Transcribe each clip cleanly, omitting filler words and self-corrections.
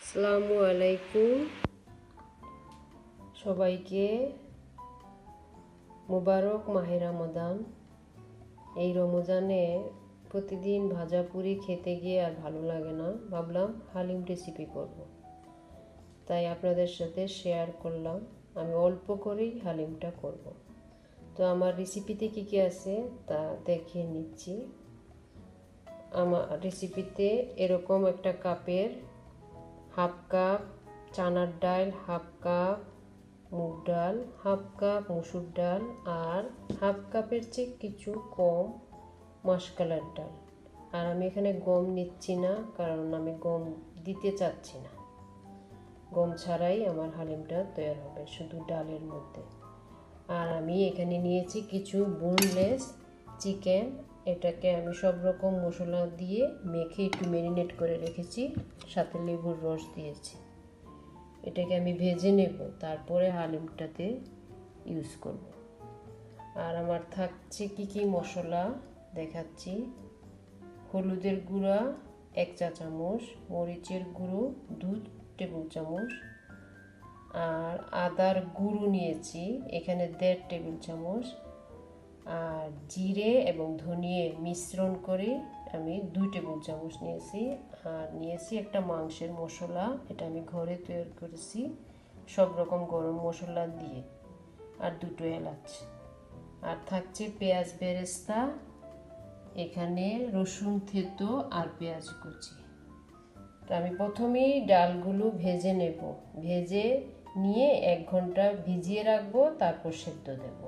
আসসালামু আলাইকুম। সবাইকে মুবারক মাহে রমাদান। এই রমজানে প্রতিদিন ভাজা পুরি খেতে গিয়ে আর ভালো লাগে না, ভাবলাম হালিম রেসিপি করব। তাই আপনাদের সাথে শেয়ার করলাম। আমি অল্প করেই হালিমটা করব। তো আমার রেসিপিতে কী কী আছে তা দেখিয়ে নিচ্ছি। আমার রেসিপিতে এরকম একটা কাপের হাফ কাপ চানার ডাল, হাফ কাপ মুগ ডাল, হাফ কাপ মসুর ডাল আর হাফ কাপের চেয়ে কিছু কম মাসকলাইর ডাল। আর আমি এখানে গম নিচ্ছি না, কারণ আমি গম দিতে চাচ্ছি না। গম ছাড়াই আমার হালিমটা তৈরি হবে শুধু ডালের মধ্যে। আর আমি এখানে নিয়েছি কিছু বোনলেস চিকেন। এটাকে আমি সব রকম মশলা দিয়ে মেখে একটু ম্যারিনেট করে রেখেছি, সাথে লেবুর রস দিয়েছি। এটাকে আমি ভেজে নেব, তারপরে হালিমটাতে ইউজ করব। আর আমার থাকছে কি কি মশলা দেখাচ্ছি। হলুদের গুঁড়া 1 চা চামচ, মরিচের গুঁড়ো 2 টেবিল চামচ, আর আদার গুঁড়ো নিয়েছি এখানে 1.5 টেবিল চামচ, আর জিরে এবং ধনিয়া মিশ্রণ করে আমি 2 টেবিল চামচ নিয়েছি। আর নিয়েছি একটা মাংসের মশলা, এটা আমি ঘরে তৈরি করেছি সব রকম গরম মশলা দিয়ে, আর 2টো এলাচ। আর থাকছে পেঁয়াজ বেরেস্তা, এখানে রসুন থেতো আর পেঁয়াজ কুচি। তো আমি প্রথমেই ডালগুলো ভেজে নেব, ভেজে নিয়ে 1 ঘন্টা ভিজিয়ে রাখবো, তারপর সেদ্ধ দেব।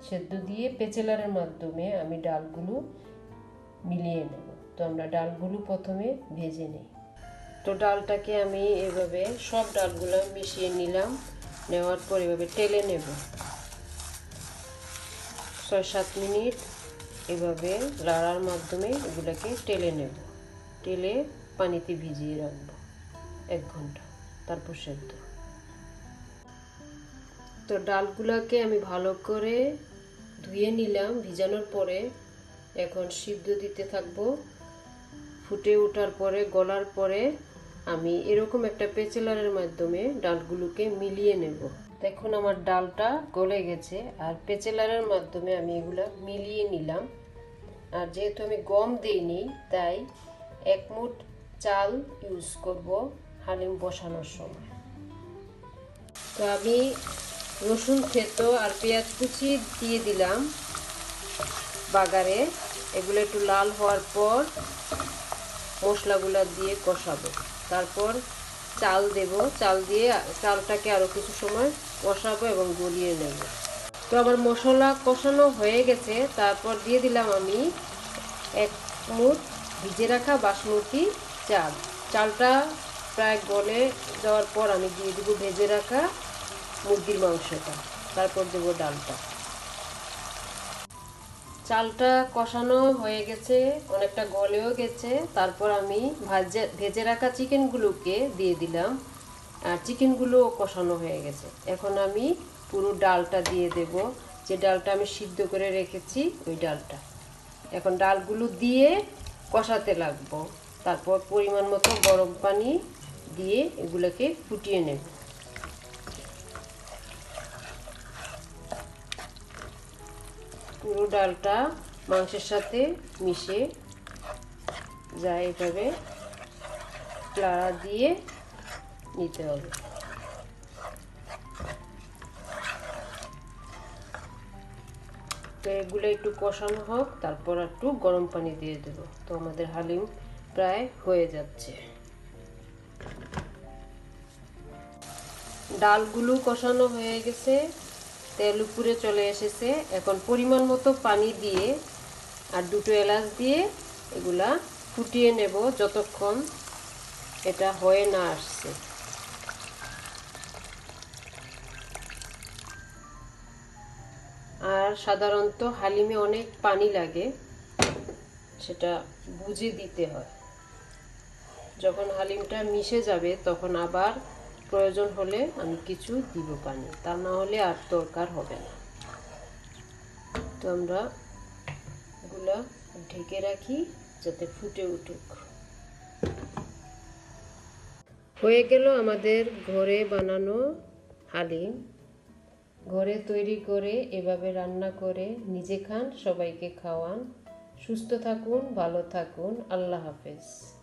সেদ্ধ দিয়ে পেচেলারের মাধ্যমে আমি ডালগুলো মিলিয়ে নেব। তো আমরা ডালগুলো প্রথমে ভেজে নিই। তো ডালটাকে আমি এভাবে সব ডালগুলো মিশিয়ে নিলাম, নেওয়ার পর এভাবে টেলে নেব 6-7 মিনিট। এভাবে লাড়ার মাধ্যমে এগুলোকে টেলে নেব, টেলে পানিতে ভিজিয়ে রাখবো 1 ঘন্টা, তারপর সেদ্ধ। তো ডালগুলোকে আমি ভালো করে ধুয়ে নিলাম ভিজানোর পরে। এখন সিদ্ধ দিতে থাকবো। ফুটে ওঠার পরে, গলার পরে আমি এরকম একটা পেচেলারের মাধ্যমে ডালগুলোকে মিলিয়ে নেব। দেখুন আমার ডালটা গলে গেছে, আর পেচেলারের মাধ্যমে আমি এগুলো মিলিয়ে নিলাম। আর যেহেতু আমি গম দিইনি, তাই 1 মুঠ চাল ইউজ করব হালিম বসানোর সময়। তো আমি রসুন থেতো আর পেঁয়াজ কুচি দিয়ে দিলাম বাগারে। এগুলো একটু লাল হওয়ার পর মশলাগুলো দিয়ে কষাবো, তারপর চাল দেব। চাল দিয়ে চালটাকে আরও কিছু সময় কষাবো এবং গলিয়ে নেব। তো আমার মশলা কষানো হয়ে গেছে, তারপর দিয়ে দিলাম আমি 1 মুঠ ভিজে রাখা বাসমতি চাল। চালটা প্রায় গলে যাওয়ার পর আমি দিয়ে দেবো ভেজে রাখা মুরগির মাংসটা, তারপর দেবো ডালটা। চালটা কষানো হয়ে গেছে, অনেকটা গলেও গেছে। তারপর আমি ভেজে রাখা চিকেনগুলোকে দিয়ে দিলাম, আর চিকেনগুলোও কষানো হয়ে গেছে। এখন আমি পুরো ডালটা দিয়ে দেব, যে ডালটা আমি সিদ্ধ করে রেখেছি ওই ডালটা। এখন ডালগুলো দিয়ে কষাতে লাগবো, তারপর পরিমাণ মতো গরম পানি দিয়ে এগুলোকে ফুটিয়ে নেব। পুরো ডালটা মাংসের সাথে মিশে যায়, এভাবে নাড়া দিয়ে নিতে হবে। তো এগুলো একটু কষানো হোক, তারপর একটু গরম পানি দিয়ে দেব। তো আমাদের হালিম প্রায় হয়ে যাচ্ছে। ডালগুলো কষানো হয়ে গেছে, তেল উপরে চলে এসেছে। এখন পরিমাণ মতো পানি দিয়ে আর 2টো এলাচ দিয়ে এগুলা ফুটিয়ে নেব যতক্ষণ এটা হয়ে না আসছে। আর সাধারণত হালিমে অনেক পানি লাগে, সেটা বুঝে দিতে হয়। যখন হালিমটা মিশে যাবে তখন আবার প্রয়োজন হলে আমি কিছু দিব পানি, তা না হলে আর দরকার হবে না। তো আমরা এগুলা ঢেকে রাখি যাতে ফুটে উঠুক। হয়ে গেল আমাদের ঘরে বানানো হালিম। ঘরে তৈরি করে এভাবে রান্না করে নিজে খান, সবাইকে খাওয়ান। সুস্থ থাকুন, ভালো থাকুন। আল্লাহ হাফেজ।